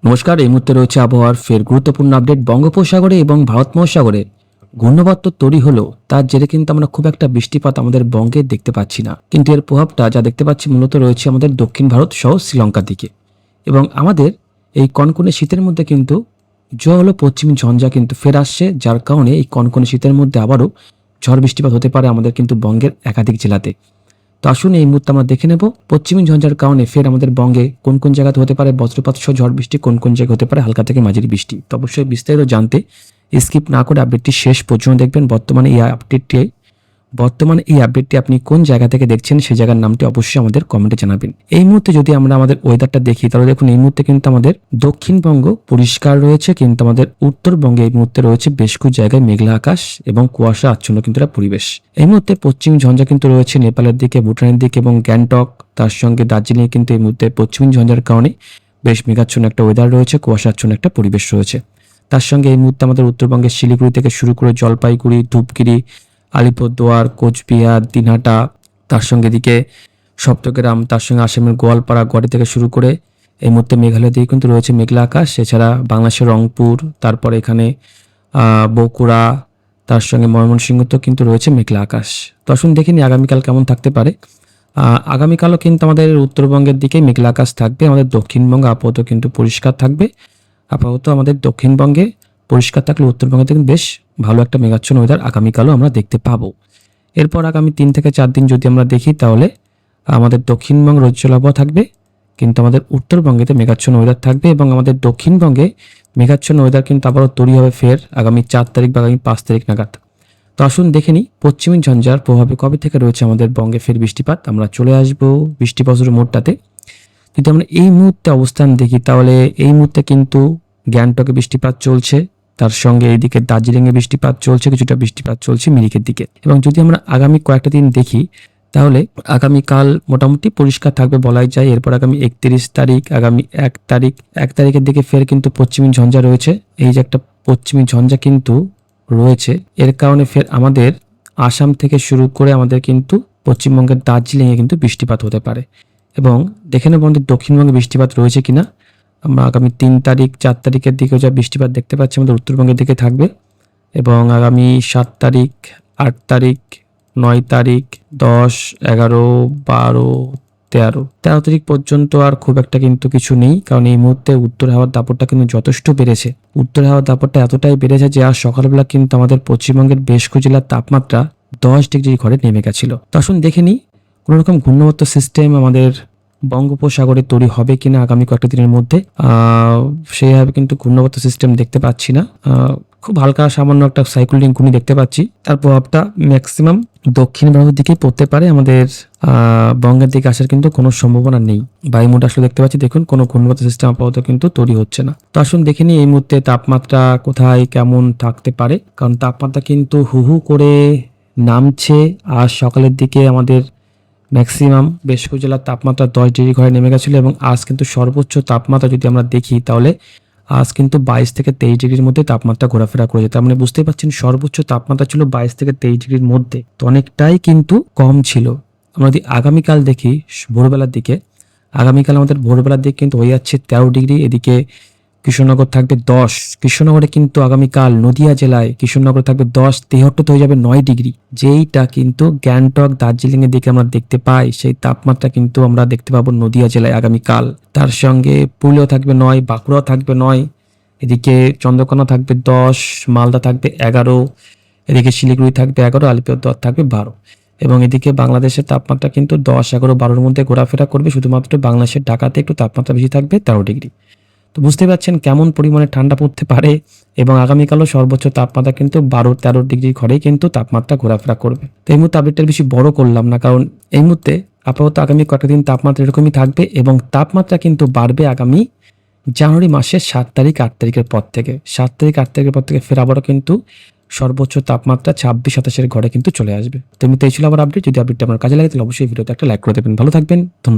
নমস্কার, এই মুহূর্তে রয়েছে আবহাওয়ার ফের গুরুত্বপূর্ণ আপডেট। বঙ্গোপসাগরে এবং ভারত মহাসাগরে ঘূর্ণাবর্ত তৈরি হলো, তার জেরে কিন্তু আমরা খুব একটা বৃষ্টিপাত আমাদের বঙ্গে দেখতে পাচ্ছি না। কিন্তু এর প্রভাবটা যা দেখতে পাচ্ছি মূলত রয়েছে আমাদের দক্ষিণ ভারত সহ শ্রীলঙ্কার দিকে। এবং আমাদের এই কনকনে শীতের মধ্যে কিন্তু হলো পশ্চিমী ঝঞ্ঝা কিন্তু ফের আসছে, যার কারণে এই কনকনে শীতের মধ্যে আবারও ঝড় বৃষ্টিপাত হতে পারে আমাদের কিন্তু বঙ্গের একাধিক জেলাতে। তো আসুন এই মুহূর্তে আমরা দেখে নেব পশ্চিমী ঝঞ্ঝার কারণে ফের আমাদের বঙ্গে কোন কোন জায়গাতে হতে পারে বজ্রপাত সহ ঝড় বৃষ্টি, কোন কোন জায়গায় হতে পারে হালকা থেকে মাঝারি বৃষ্টি। তো অবশ্যই বিস্তারিত জানতে স্কিপ না করে আপডেটটি শেষ পর্যন্ত দেখবেন। বর্তমানে এই আপডেটটি আপনি কোন জায়গা থেকে দেখছেন সেই জায়গার নামটি অবশ্যই আমাদের কমেন্টে জানাবেন। এই মুহূর্তে যদি আমরা আমাদের ওয়েদারটা দেখি তাহলে দেখুন এই মুহূর্তে কিন্তু আমাদের দক্ষিণবঙ্গ পরিষ্কার রয়েছে, কিন্তু আমাদের উত্তরবঙ্গে এই মুহূর্তে রয়েছে বেশ কিছু জায়গায় মেঘলা আকাশ এবং কুয়াশা আচ্ছন্ন কিন্তু একটা পরিবেশ। এই মুহূর্তে পশ্চিমী ঝঞ্ঝা কিন্তু রয়েছে নেপালের দিকে, ভুটানের দিকে এবং গ্যাংটক, তার সঙ্গে দার্জিলিং কিন্তু এই মুহূর্তে পশ্চিমী ঝঞ্ঝার কারণে বেশ মেঘাচ্ছন্ন একটা ওয়েদার রয়েছে, কুয়াশা আচ্ছন্ন একটা পরিবেশ রয়েছে। তার সঙ্গে এই মুহূর্তে আমাদের উত্তরবঙ্গের শিলিগুড়ি থেকে শুরু করে জলপাইগুড়ি, ধূপগিরি, আলিপুরদুয়ার, কোচবিহার, দিনহাটা, তার সঙ্গে এদিকে সপ্তগ্রাম, তার সঙ্গে আসামের গোয়ালপাড়া, গুয়াহাটি থেকে শুরু করে এই মুহূর্তে মেঘালয় দিকে কিন্তু রয়েছে মেঘলা আকাশ। এছাড়া বাংলাদেশের রংপুর, তারপরে এখানে বগুড়া, তার সঙ্গে ময়মনসিংহতেও কিন্তু রয়েছে মেঘলা আকাশ। তো আসুন দেখে নিই আগামীকাল কেমন থাকতে পারে। আগামীকালও কিন্তু আমাদের উত্তরবঙ্গের দিকে মেঘলা আকাশ থাকবে, আমাদের দক্ষিণবঙ্গ আপাতত কিন্তু পরিষ্কার থাকবে। আপাতত আমাদের দক্ষিণবঙ্গে পরিষ্কার থাকলে উত্তরবঙ্গে কিন্তু বেশ ভালো একটা মেঘাচ্ছন্ন ওয়েদার আগামীকালও আমরা দেখতে পাবো। এরপর আগামী 3 থেকে 4 দিন যদি আমরা দেখি তাহলে আমাদের দক্ষিণবঙ্গ রৌদ্রোজ্জ্বল আবহাওয়া থাকবে, কিন্তু আমাদের উত্তরবঙ্গেতে মেঘাচ্ছন্ন ওয়েদার থাকবে এবং আমাদের দক্ষিণবঙ্গে মেঘাচ্ছন্ন ওয়েদার কিন্তু আবারও তৈরি হবে ফের আগামী 4 তারিখ বা আগামী 5 তারিখ নাগাদ। তো আসুন দেখে নিই পশ্চিমী ঝঞ্ঝার প্রভাবে কবে থেকে রয়েছে আমাদের বঙ্গে ফের বৃষ্টিপাত। আমরা চলে আসবো বৃষ্টিপাতের মোড়টাতে। যদি আমরা এই মুহূর্তে অবস্থান দেখি তাহলে এই মুহূর্তে কিন্তু গ্যাংটকে বৃষ্টিপাত চলছে, তার সঙ্গে এইদিকে দার্জিলিংয়ে বৃষ্টিপাত চলছে, কিছুটা বৃষ্টিপাত চলছে মিরিকের দিকে। এবং যদি আমরা আগামী কয়েকটা দিন দেখি তাহলে আগামীকাল মোটামুটি পরিষ্কার থাকবে বলাই যায়। এরপর আগামী 31 তারিখ, আগামী 1 তারিখের দিকে ফের কিন্তু পশ্চিমী ঝঞ্ঝা রয়েছে। এই যে একটা পশ্চিমী ঝঞ্ঝা কিন্তু রয়েছে, এর কারণে ফের আমাদের আসাম থেকে শুরু করে আমাদের কিন্তু পশ্চিমবঙ্গের দার্জিলিংয়ে কিন্তু বৃষ্টিপাত হতে পারে। এবং দেখে নেব আমাদের দক্ষিণবঙ্গে বৃষ্টিপাত রয়েছে কিনা। আমরা আগামী 3 তারিখ 4 তারিখের দিকে যা বৃষ্টিপাত দেখতে পাচ্ছি আমাদের উত্তরবঙ্গের দিকে থাকবে। এবং আগামী 7 তারিখ, 8 তারিখ, 9 তারিখ, 10, 11, 12, 13 তারিখ পর্যন্ত আর খুব একটা কিন্তু কিছু নেই, কারণ এই মুহূর্তে উত্তর হাওয়ার দাপটটা কিন্তু যথেষ্ট বেড়েছে। উত্তর হাওয়ার দাপটটা এতটাই বেড়েছে যে আজ সকালবেলা কিন্তু আমাদের পশ্চিমবঙ্গের বেশ কিছু জেলার তাপমাত্রা 10 ডিগ্রি ঘরে নেমে গেছিল। তো আসুন দেখে নিই কোনো রকম ঘূর্ণাবর্ত সিস্টেম আমাদের বঙ্গোপসাগরে তৈরি হবে কিনা আগামী কয়েকটা দিনের মধ্যে। সেইভাবে কিন্তু ঘূর্ণাবর্ত সিস্টেম দেখতে পাচ্ছি না। খুব হালকা সামান্য একটা সাইক্লোনিক ঘূর্ণি দেখতে পাচ্ছি, তার প্রভাবটা ম্যাক্সিমাম দক্ষিণ ভারতের দিকেই পড়তে পারে। আমাদের বঙ্গের দিকে আসার কিন্তু কোনো সম্ভাবনা নেই। বায়ুমোট আসলে দেখতে পাচ্ছি, দেখুন কোনো ঘূর্ণাবর্ত সিস্টেম আপাতত কিন্তু তৈরি হচ্ছে না। তো আসুন দেখে নিই এই মুহূর্তে তাপমাত্রা কোথায় কেমন থাকতে পারে, কারণ তাপমাত্রা কিন্তু হু হু করে নামছে। আজ সকালের দিকে আমাদের ম্যাক্সিমাম বেশ কিছু জেলার তাপমাত্রা 10 ডিগ্রি ঘরে নেমে গেছিলো এবং আজ কিন্তু সর্বোচ্চ তাপমাত্রা যদি আমরা দেখি তাহলে আজ কিন্তু 22 থেকে 23 ডিগ্রির মধ্যে তাপমাত্রা ঘোরাফেরা করেছে। তার মানে বুঝতেই পারছেন সর্বোচ্চ তাপমাত্রা ছিল 22 থেকে 23 ডিগ্রির মধ্যে, তো অনেকটাই কিন্তু কম ছিল। আমরা যদি আগামীকাল দেখি ভোরবেলার দিকে, আগামীকাল আমাদের ভোরবেলার দিকে কিন্তু হয়ে যাচ্ছে 13 ডিগ্রি। এদিকে কৃষ্ণনগর থাকবে 10, কৃষ্ণনগরে কিন্তু আগামীকাল নদিয়া জেলায় কৃষ্ণনগর থাকবে 10, তেহট্টতে হয়ে যাবে 9 ডিগ্রি। যেইটা কিন্তু গ্যাংটক, দার্জিলিং এর দিকে আমরা দেখতে পাই সেই তাপমাত্রা কিন্তু আমরা দেখতে পাবো নদিয়া জেলায় আগামীকাল। তার সঙ্গে পুরুলিয়া থাকবে 9, বাঁকুড়া থাকবে 9, এদিকে চন্দ্রকোনা থাকবে 10, মালদা থাকবে 11, এদিকে শিলিগুড়ি থাকবে 11, আলিপুরদুয়ার থাকবে 12। এবং এদিকে বাংলাদেশের তাপমাত্রা কিন্তু 10, 11, 12-র মধ্যে ঘোরাফেরা করবে। শুধুমাত্র বাংলাদেশের ঢাকাতে একটু তাপমাত্রা বেশি থাকবে 13 ডিগ্রি। তো বুঝতে পারছেন কেমন পরিমাণে ঠান্ডা পড়তে পারে। এবং আগামীকালও সর্বোচ্চ তাপমাত্রা কিন্তু 12-13 ডিগ্রির ঘরেই কিন্তু তাপমাত্রা ঘোরাফেরা করবে। তো এই মুহূর্তে আপডেটটা বেশি বড় করলাম না, কারণ এই মুহূর্তে আপাতত আগামী কয়েকটা দিন তাপমাত্রা এরকমই থাকবে এবং তাপমাত্রা কিন্তু বাড়বে আগামী জানুয়ারি মাসের 7 তারিখ 8 তারিখের পর থেকে। 7 তারিখ 8 তারিখের পর থেকে ফের আবারও কিন্তু সর্বোচ্চ তাপমাত্রা 26-27-এর ঘরে কিন্তু চলে আসবে। তো এমনিতে এই ছিল আবার আপডেট। যদি আপডেটটা আপনার কাজে লাগে তাহলে অবশ্যই ভিডিওতে একটা লাইক করে দেবেন। ভালো থাকবেন, ধন্যবাদ।